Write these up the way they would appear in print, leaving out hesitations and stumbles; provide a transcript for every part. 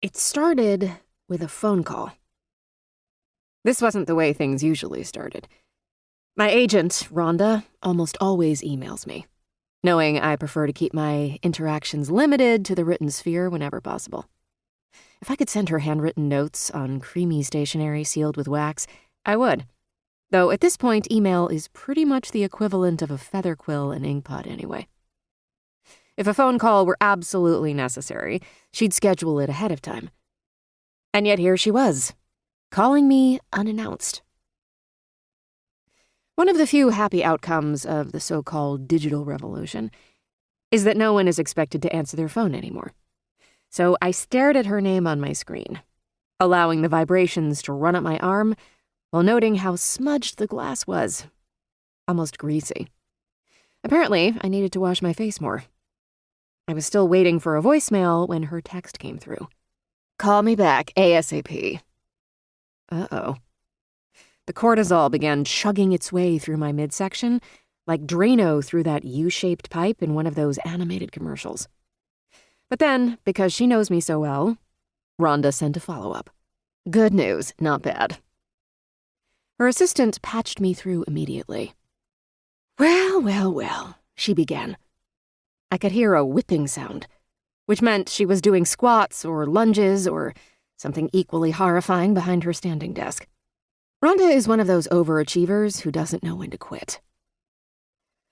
It started with a phone call. This wasn't the way things usually started. My agent, Rhonda, almost always emails me, knowing I prefer to keep my interactions limited to the written sphere whenever possible. If I could send her handwritten notes on creamy stationery sealed with wax, I would. Though at this point, email is pretty much the equivalent of a feather quill and inkpot anyway. If a phone call were absolutely necessary, she'd schedule it ahead of time. And yet here she was, calling me unannounced. One of the few happy outcomes of the so-called digital revolution is that no one is expected to answer their phone anymore. So I stared at her name on my screen, allowing the vibrations to run up my arm while noting how smudged the glass was, almost greasy. Apparently, I needed to wash my face more. I was still waiting for a voicemail when her text came through. "Call me back ASAP." Uh-oh. The cortisol began chugging its way through my midsection like Drano through that U-shaped pipe in one of those animated commercials. But then, because she knows me so well, Rhonda sent a follow-up. "Good news, not bad." Her assistant patched me through immediately. Well, she began. I could hear a whipping sound, which meant she was doing squats or lunges or something equally horrifying behind her standing desk. Rhonda is one of those overachievers who doesn't know when to quit.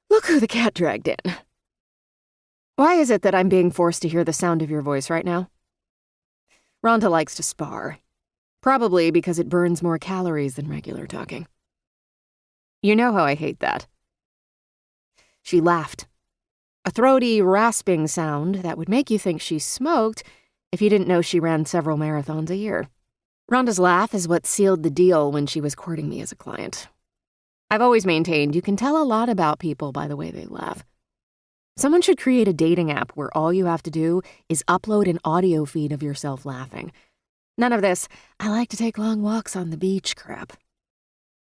Look who the cat dragged in. Why is it that I'm being forced to hear the sound of your voice right now? Rhonda likes to spar, probably because it burns more calories than regular talking. You know how I hate that. She laughed. A throaty, rasping sound that would make you think she smoked if you didn't know she ran several marathons a year. Rhonda's laugh is what sealed the deal when she was courting me as a client. I've always maintained you can tell a lot about people by the way they laugh. Someone should create a dating app where all you have to do is upload an audio feed of yourself laughing. None of this, "I like to take long walks on the beach" crap.